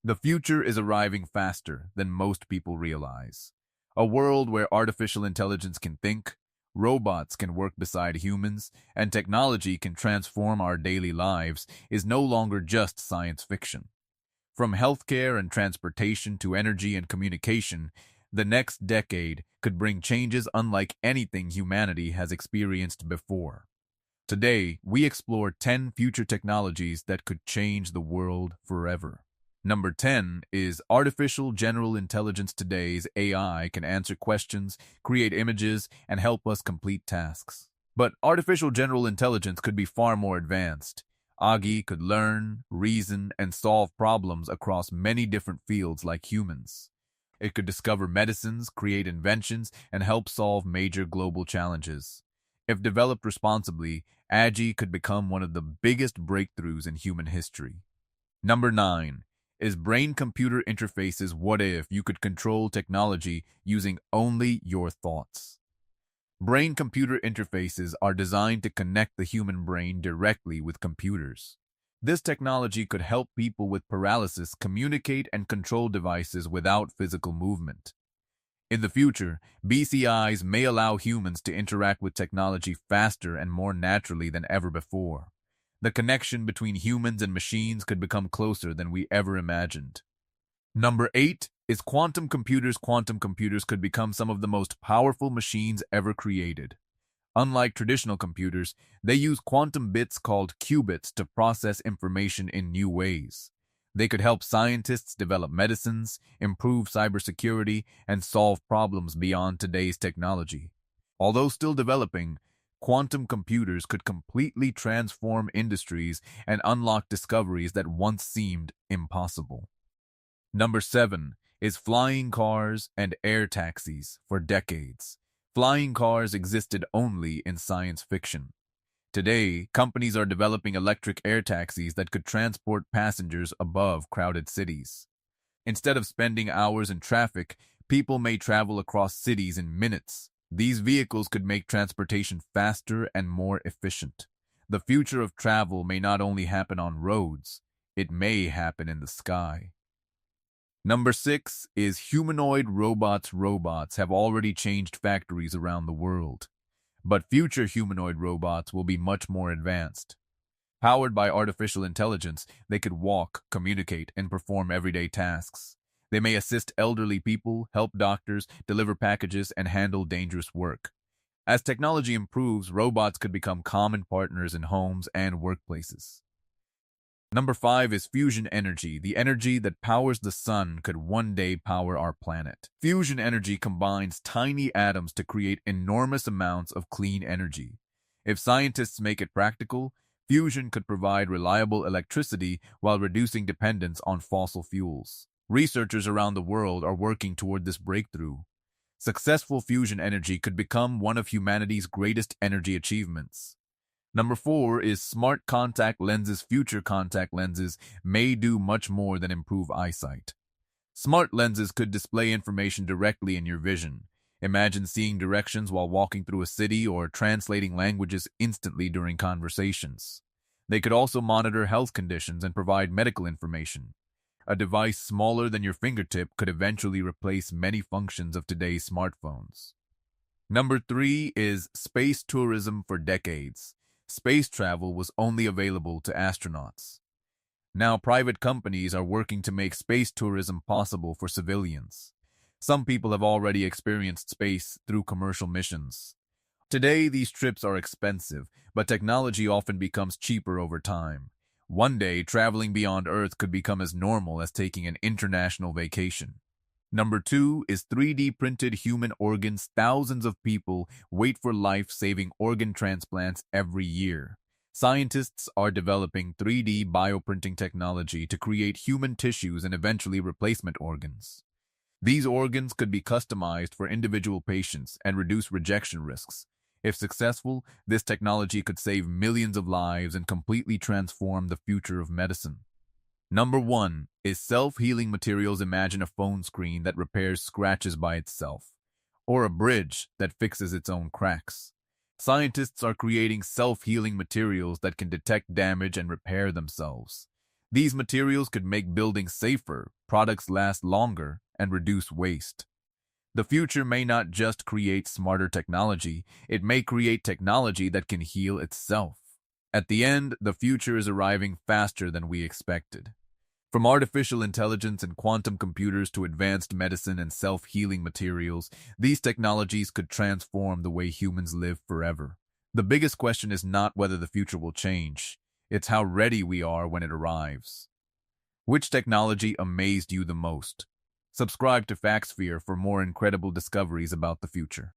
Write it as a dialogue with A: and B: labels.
A: The future is arriving faster than most people realize. A world where artificial intelligence can think, robots can work beside humans, and technology can transform our daily lives is no longer just science fiction. From healthcare and transportation to energy and communication, the next decade could bring changes unlike anything humanity has experienced before. Today, we explore 10 future technologies that could change the world forever. Number 10 is artificial general intelligence. Today's AI can answer questions, create images, and help us complete tasks. But artificial general intelligence could be far more advanced. Agi could learn, reason, and solve problems across many different fields like humans. It could discover medicines, create inventions, and help solve major global challenges. If developed responsibly, Agi could become one of the biggest breakthroughs in human history. Number 9 is brain-computer interfaces. What if you could control technology using only your thoughts? Brain-computer interfaces are designed to connect the human brain directly with computers. This technology could help people with paralysis communicate and control devices without physical movement. In the future, BCIs may allow humans to interact with technology faster and more naturally than ever before. The connection between humans and machines could become closer than we ever imagined. Number 8 is quantum computers. Quantum computers could become some of the most powerful machines ever created. Unlike traditional computers, they use quantum bits called qubits to process information in new ways. They could help scientists develop medicines, improve cybersecurity, and solve problems beyond today's technology. Although still developing, quantum computers could completely transform industries and unlock discoveries that once seemed impossible. Number 7 is flying cars and air taxis. For decades, flying cars existed only in science fiction. Today, companies are developing electric air taxis that could transport passengers above crowded cities. Instead of spending hours in traffic, people may travel across cities in minutes. These vehicles could make transportation faster and more efficient. The future of travel may not only happen on roads, it may happen in the sky. Number 6 is humanoid robots. Robots have already changed factories around the world, but future humanoid robots will be much more advanced. Powered by artificial intelligence, they could walk, communicate, and perform everyday tasks. They may assist elderly people, help doctors, deliver packages, and handle dangerous work. As technology improves, robots could become common partners in homes and workplaces. Number 5 is fusion energy. The energy that powers the sun could one day power our planet. Fusion energy combines tiny atoms to create enormous amounts of clean energy. If scientists make it practical, fusion could provide reliable electricity while reducing dependence on fossil fuels. Researchers around the world are working toward this breakthrough. Successful fusion energy could become one of humanity's greatest energy achievements. Number 4 is smart contact lenses. Future contact lenses may do much more than improve eyesight. Smart lenses could display information directly in your vision. Imagine seeing directions while walking through a city or translating languages instantly during conversations. They could also monitor health conditions and provide medical information. A device smaller than your fingertip could eventually replace many functions of today's smartphones. Number 3 is space tourism. For decades, space travel was only available to astronauts. Now, private companies are working to make space tourism possible for civilians. Some people have already experienced space through commercial missions. Today, these trips are expensive, but technology often becomes cheaper over time. One day, traveling beyond Earth could become as normal as taking an international vacation. Number 2 is 3D printed human organs. Thousands of people wait for life-saving organ transplants every year. Scientists are developing 3D bioprinting technology to create human tissues and eventually replacement organs. These organs could be customized for individual patients and reduce rejection risks. If successful, this technology could save millions of lives and completely transform the future of medicine. Number 1 is self-healing materials. Imagine a phone screen that repairs scratches by itself, or a bridge that fixes its own cracks. Scientists are creating self-healing materials that can detect damage and repair themselves. These materials could make buildings safer, products last longer, and reduce waste. The future may not just create smarter technology, it may create technology that can heal itself. At the end, the future is arriving faster than we expected. From artificial intelligence and quantum computers to advanced medicine and self-healing materials, these technologies could transform the way humans live forever. The biggest question is not whether the future will change, it's how ready we are when it arrives. Which technology amazed you the most? Subscribe to FactSphere for more incredible discoveries about the future.